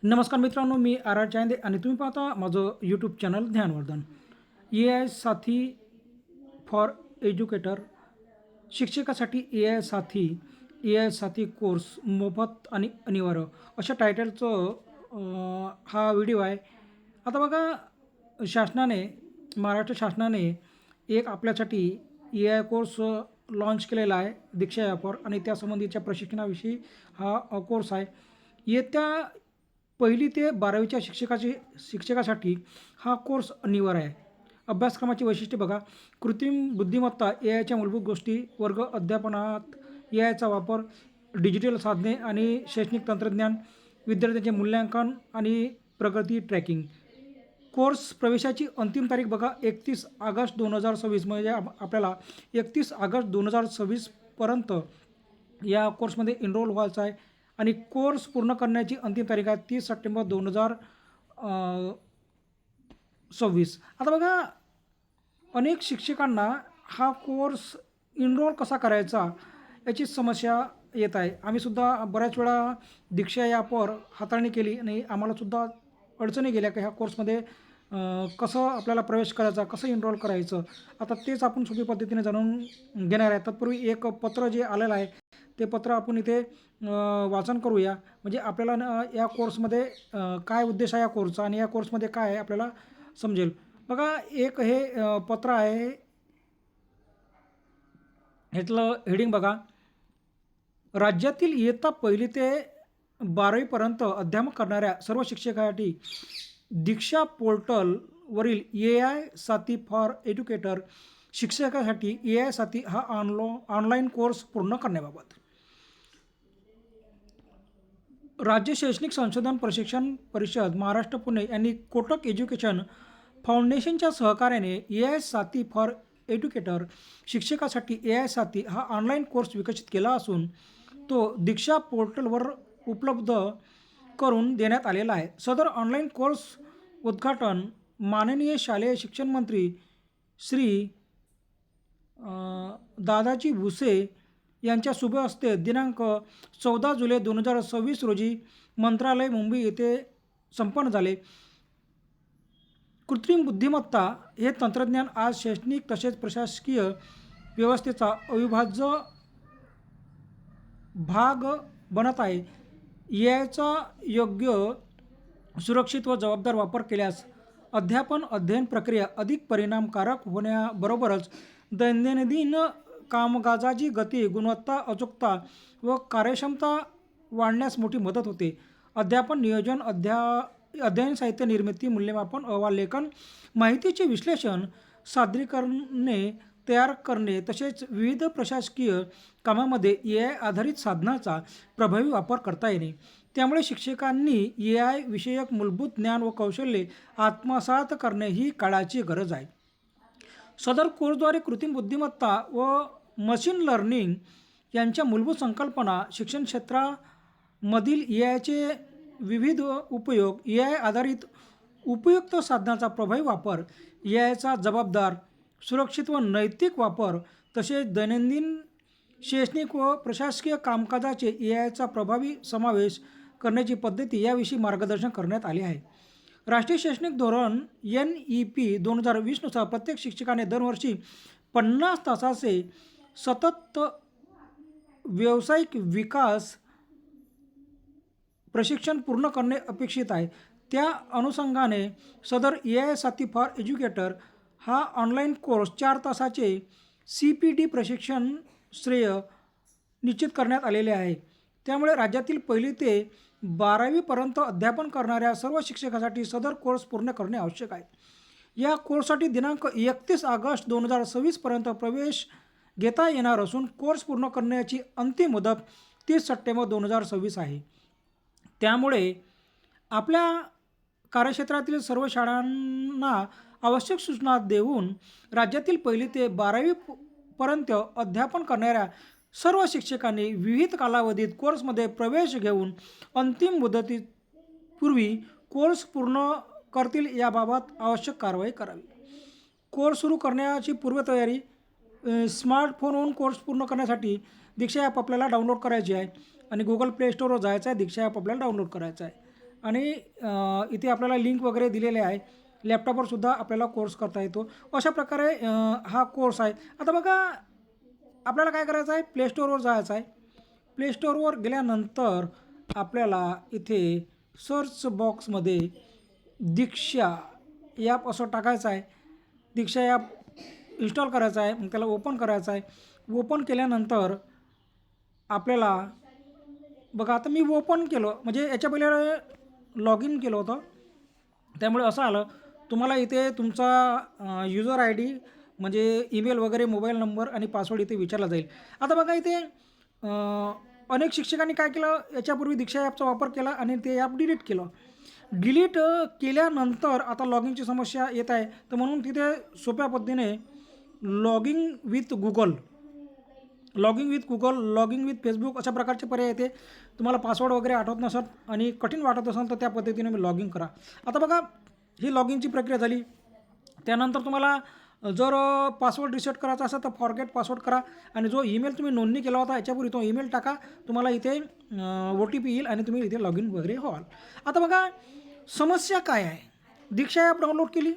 नमस्कार मित्रांनो, मी R R Chande आणि तुम्ही पाहता माझं यूट्यूब चॅनल ध्यानवर्धन. ए आय साथी फॉर एज्युकेटर. शिक्षकासाठी ए आय साथी कोर्स मोफत आणि अनिवार्य अशा टायटलचं हा व्हिडिओ आहे. आता बघा, महाराष्ट्र शासनाने एक आपल्यासाठी ए आय कोर्स लॉन्च केलेला आहे, दीक्षा ॲपवर, आणि त्यासंबंधीच्या प्रशिक्षणाविषयी हा कोर्स आहे. येत्या 1ली ते 12वीच्या शिक्षकासाठी हा कोर्स अनिवार्य आहे. अभ्यासक्रमाची वैशिष्ट्ये बघा. कृत्रिम बुद्धिमत्ता, ए आयच्या मूलभूत गोष्टी, वर्ग अध्यापनात ए आयचा वापर, डिजिटल साधने आणि शैक्षणिक तंत्रज्ञान, विद्यार्थ्यांचे मूल्यांकन आणि प्रगती ट्रॅकिंग. कोर्स प्रवेशाची अंतिम तारीख बघा 31 ऑगस्ट 2026, म्हणजे आपल्याला 31 ऑगस्ट 2026 पर्यंत या कोर्समध्ये एनरोल व्हायचं आहे. आणि कोर्स पूर्ण करण्याची अंतिम तारीख आहे 30 सप्टेंबर 2026. आता बघा, अनेक शिक्षकांना हा कोर्स एनरोल कसा करायचा याची समस्या येत आहे. आम्हीसुद्धा बऱ्याच वेळा दीक्षा ॲपवर हाताळणी केली आणि आम्हालासुद्धा अडचणी गेल्या की ह्या कोर्समध्ये कसं आपल्याला प्रवेश करायचा, कसं एनरोल करायचं. आता तेच आपण सोपी पद्धतीने जाणून घेणार आहे. तत्पूर्वी एक पत्र जे आलेलं आहे ते पत्र आपण इथे वाचन करूया, म्हणजे आपल्याला या कोर्समध्ये काय उद्देश आहे या कोर्सचा आणि या कोर्समध्ये काय आहे आपल्याला समजेल. बघा, एक हे पत्र आहे, ह्यातलं हेडिंग बघा. राज्यातील इयत्ता 1ली ते 12वीपर्यंत अध्यापन करणाऱ्या सर्व शिक्षकांसाठी दीक्षा पोर्टलवरील ए आय साथी फॉर एज्युकेटर शिक्षकासाठी ए आय साथी हा ऑनलाईन कोर्स पूर्ण करण्याबाबत राज्य शैक्षणिक संशोधन प्रशिक्षण परिषद महाराष्ट्र पुणे यांनी कोटक एज्युकेशन फाउंडेशनच्या सहकार्याने ए आय साथी फॉर एज्युकेटर शिक्षकासाठी ए आय साथी हा ऑनलाईन कोर्स विकसित केला असून तो दीक्षा पोर्टलवर उपलब्ध करून देण्यात आलेला आहे. सदर ऑनलाईन कोर्स उद्घाटन माननीय शालेय शिक्षण मंत्री श्री दादाजी भुसे यांच्या शुभ हस्ते दिनांक 14 जुलै 2026 रोजी मंत्रालय मुंबई येथे संपन्न झाले. कृत्रिम बुद्धिमत्ता हे तंत्रज्ञान आज शैक्षणिक तसेच प्रशासकीय व्यवस्थेचा अविभाज्य भाग बनत आहे. ए आयचा योग्य, सुरक्षित व जबाबदार वापर केल्यास अध्ययन प्रक्रिया अधिक परिणामकारक होण्याबरोबरच दैनंदिन कामकाजाची गती, गुणवत्ता, अचूकता व कार्यक्षमता वाढण्यास मोठी मदत होते. अध्यापन, नियोजन, अध्ययन साहित्य निर्मिती, मूल्यमापन, अहवाल लेखन, माहितीचे विश्लेषण, सादरीकरणे तयार करणे तसेच विविध प्रशासकीय कामामध्ये ए आय आधारित साधनाचा प्रभावी वापर करता येणे. त्यामुळे शिक्षकांनी ए आय विषयक मूलभूत ज्ञान व कौशल्ये आत्मसात करणे ही काळाची गरज आहे. सदर कोर्सद्वारे कृत्रिम बुद्धिमत्ता व मशीन लर्निंग यांच्या मूलभूत संकल्पना, शिक्षण क्षेत्रामधील ए आयचे विविध उपयोग, ए आय आधारित उपयुक्त साधनाचा प्रभावी वापर, ए आयचा जबाबदार, सुरक्षित व नैतिक वापर तसेच दैनंदिन शैक्षणिक व प्रशासकीय कामकाजाचे ए आयचा प्रभावी समावेश करण्याची पद्धती याविषयी मार्गदर्शन करण्यात आले आहे. राष्ट्रीय शैक्षणिक धोरण NEP 2020 नुसार प्रत्येक शिक्षकाने दरवर्षी 50 तासाचे सतत व्यावसायिक विकास प्रशिक्षण पूर्ण करणे अपेक्षित आहे. त्या अनुषंगाने सदर ए आय साथी फॉर एज्युकेटर हा ऑनलाईन कोर्स 4 तासाचे CPD प्रशिक्षण श्रेय निश्चित करण्यात आलेले आहे. त्यामुळे राज्यातील 1ली ते 12वीपर्यंत अध्यापन करणाऱ्या सर्व शिक्षकांसाठी सदर कोर्स पूर्ण करणे आवश्यक आहे. या कोर्ससाठी दिनांक 31 ऑगस्ट 2026 पर्यंत प्रवेश घेता येणार असून कोर्स पूर्ण करण्याची अंतिम मुदत 30 सप्टेंबर 2026 आहे. त्यामुळे आपल्या कार्यक्षेत्रातील सर्व शाळांना आवश्यक सूचना देऊन राज्यातील 1ली ते 12वीपर्यंत अध्यापन करणाऱ्या सर्व शिक्षकांनी विविध कालावधीत कोर्समध्ये प्रवेश घेऊन अंतिम मुदतीपूर्वी कोर्स पूर्ण करतील याबाबत आवश्यक कारवाई करावी. कोर्स सुरू करण्याची पूर्वतयारी. स्मार्टफोनवरून कोर्स पूर्ण करण्यासाठी दीक्षा ॲप आपल्याला डाउनलोड करायची आहे आणि गुगल प्ले स्टोरवर जायचं आहे. दीक्षा ॲप आपल्याला डाउनलोड करायचं आहे. आणि इथे आपल्याला लिंक वगैरे दिलेले आहे. लॅपटॉपवर सुद्धा आपल्याला कोर्स करता येतो. अशा प्रकारे हा कोर्स आहे. आता बघा आपल्याला काय करायचं आहे, प्ले स्टोअरवर जायचं आहे. प्ले स्टोअरवर गेल्यानंतर आपल्याला इथे सर्च बॉक्समध्ये दीक्षा ॲप असं टाकायचं आहे. दीक्षा ॲप इन्स्टॉल करायचं आहे. मग त्याला ओपन करायचं आहे. ओपन केल्यानंतर आपल्याला बघा आता मी ओपन केलं म्हणजे याच्या पहिले लॉग इन केलं होतं, त्यामुळे असं आलं. तुम्हाला इथे तुमचा युजर आय डी म्हणजे ईमेल वगैरे मोबाईल नंबर आणि पासवर्ड इथे विचारला जाईल. आता बघा इथे अनेक शिक्षकांनी काय केलं, याच्यापूर्वी दीक्षा ॲपचा वापर केला आणि ते ॲप डिलीट केलं. डिलीट केल्यानंतर आता लॉग इनची समस्या येत आहे. तर म्हणून तिथे सोप्या पद्धतीने logging with Google, logging with Google, logging with Facebook अशा प्रकारचे पर्याय येते. तुम्हाला पासवर्ड वगैरे आठवत नसत आणि कठीण वाटत असेल तर त्या पद्धतीने मी लॉगिंग करा. आता बघा ही लॉगिंगची प्रक्रिया झाली. त्यानंतर तुम्हाला जर पासवर्ड रिसेट करायचा असेल तर फॉरगेट पासवर्ड करा आणि जो ईमेल तुम्ही नोंदणी केला होता याच्यापूर्वी तो ईमेल टाका. तुम्हाला इथे OTP येईल आणि तुम्ही इथे लॉग इन वगैरे व्हाल. आता बघा समस्या काय आहे, दीक्षा ॲप डाउनलोड केली,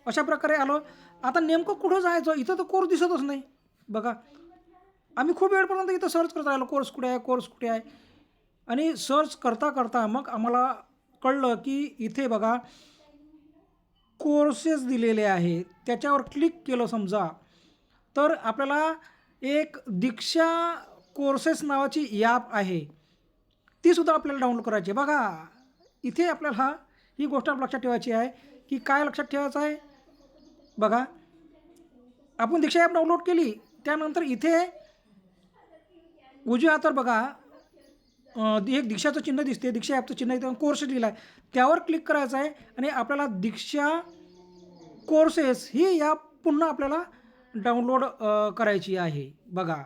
अशा प्रकारे आलं. आता नेमकं कुठं जायचं, इथं तर कोर्स दिसतच नाही. बघा आम्ही खूप वेळपर्यंत इथं सर्च करत राहिलो, कोर्स कुठे आहे, कोर्स कुठे आहे. आणि सर्च करता करता मग आम्हाला कळलं की इथे बघा कोर्सेस दिलेले आहेत. त्याच्यावर क्लिक केलं समजा तर आपल्याला एक दीक्षा कोर्सेस नावाची ॲप आहे, तीसुद्धा आपल्याला डाउनलोड करायची आहे. बघा इथे आपल्याला ही गोष्ट लक्षात ठेवायची आहे की काय लक्षात ठेवायचं आहे. बघा आपण दीक्षा ॲप डाउनलोड केली, त्यानंतर इथे उजव्या हातावर बघा एक दीक्षाचं चिन्ह दिसते, दीक्षा ॲपचं चिन्ह इथं कोर्स लिहिला आहे, त्यावर क्लिक करायचं आहे आणि आपल्याला दीक्षा कोर्सेस ही ॲप पुन्हा आपल्याला डाउनलोड करायची आहे. बघा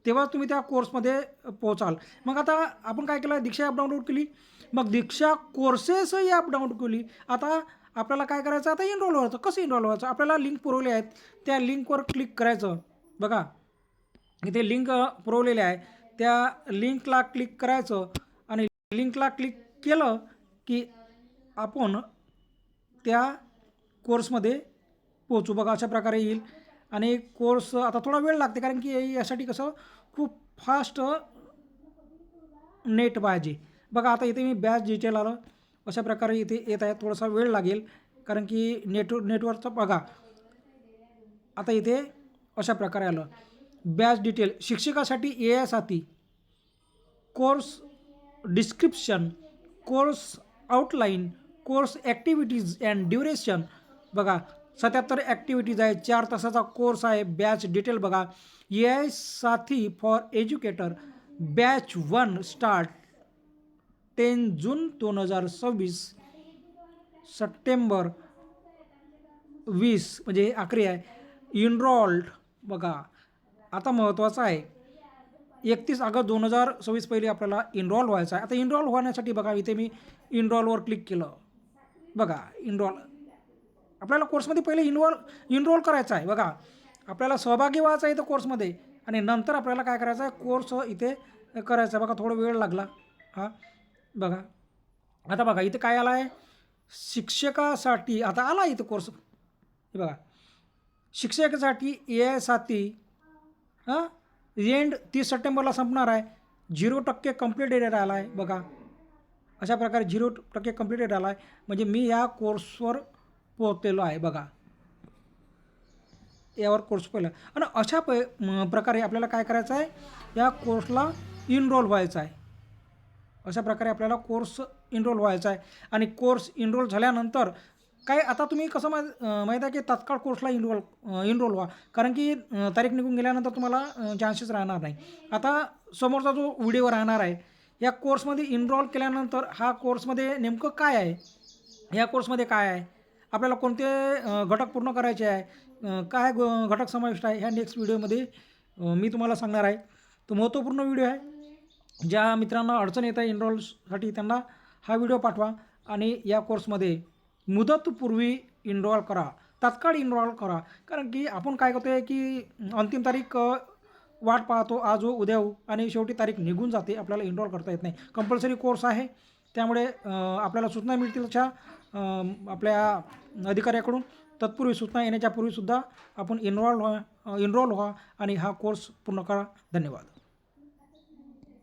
तेव्हा तुम्ही त्या कोर्समध्ये पोहोचाल. मग आता आपण काय केलं, दीक्षा ॲप डाउनलोड केली, मग दीक्षा कोर्सेस ही ॲप डाउनलोड केली. आता आपल्याला काय करायचं, आता इनरोल व्हायचं. कसं इनरोल व्हायचं, आपल्याला लिंक पुरवले आहेत, त्या लिंकवर क्लिक करायचं. बघा इथे लिंक पुरवलेले आहे, त्या लिंकला क्लिक करायचं आणि लिंकला क्लिक केलं की आपण त्या कोर्समध्ये पोहोचू. बघा अशा प्रकारे येईल आणि कोर्स आता थोडा वेळ लागते कारण की यासाठी कसं खूप फास्ट नेट पाहिजे. बघा आता इथे मी बॅच डिटेल आलं, अशा प्रकारे इथे येत आहे. थोडासा वेळ लागेल कारण की नेटवर्कचं बघा आता इथे अशा प्रकारे आलं. बॅच डिटेल शिक्षकासाठी AI साथी, course description, course outline, course activities and duration. बघा 77 ॲक्टिव्हिटीज आहे, 4 तासाचा कोर्स आहे. बॅच डिटेल बघा, AI साथी for educator, batch 1 start 10 June 2026, September 20 म्हणजे आखरी आहे. इनरोल्ड बघा आता महत्त्वाचं आहे, 31 ऑगस्ट 2026 पहिली आपल्याला इनरोल व्हायचं आहे. आता इनरोल होण्यासाठी बघा इथे मी इनरोलवर क्लिक केलं. बघा इनरोल आपल्याला कोर्समध्ये पहिले इनरोल करायचं आहे. बघा आपल्याला सहभागी व्हायचं आहे इथं कोर्समध्ये आणि नंतर आपल्याला काय करायचं आहे, कोर्स इथे करायचा आहे. बघा थोडा वेळ लागला. हां बघा आता बघा इथे काय आला आहे, शिक्षकासाठी आता आला इथं कोर्स. हे बघा शिक्षकासाठी AI साथी एंड 30 सप्टेंबरला संपणार आहे. 0% कंप्लीटेड आला आहे. बघा अशा प्रकारे 0% कंप्लीटेड आला आहे, म्हणजे मी या कोर्सवर पोहोचलेलो आहे. बघा यावर कोर्स पहिला आणि अशा प्रकारे आपल्याला काय करायचं आहे, या कोर्सला इनरोल व्हायचं आहे. अशा प्रकारे आपल्याला कोर्स इनरोल व्हायचा आहे आणि कोर्स इनरोल झाल्यानंतर काय आता तुम्ही कसं माहीत आहे की तात्काळ कोर्सला इनरोल व्हा, कारण की तारीख निघून गेल्यानंतर तुम्हाला चान्सेस राहणार नाही. आता समोरचा जो व्हिडिओ राहणार आहे, या कोर्समध्ये इनरोल केल्यानंतर हा कोर्समध्ये नेमकं काय आहे, या कोर्समध्ये काय आहे, आपल्याला कोणते घटक पूर्ण करायचे आहे, काय घटक समाविष्ट आहे, ह्या नेक्स्ट व्हिडिओमध्ये मी तुम्हाला सांगणार आहे. तो महत्त्वपूर्ण व्हिडिओ आहे. ज्या मित्रांना अडचण येत आहे इनरोलसाठी त्यांना हा व्हिडिओ पाठवा आणि या कोर्समध्ये मुदतपूर्वी इनरोल करा, तात्काळ इनरोल करा. कारण की आपण काय करतो आहे की अंतिम तारीख वाट पाहतो, आज हो उद्या हो आणि शेवटी तारीख निघून जाते, आपल्याला इनरोल करता येत नाही. कंपल्सरी कोर्स आहे, त्यामुळे आपल्याला सूचना मिळतील अशा आपल्या अधिकाऱ्याकडून. तत्पूर्वी सूचना येण्याच्या पूर्वीसुद्धा आपण इनरोल व्हा आणि हा कोर्स पूर्ण करा. धन्यवाद.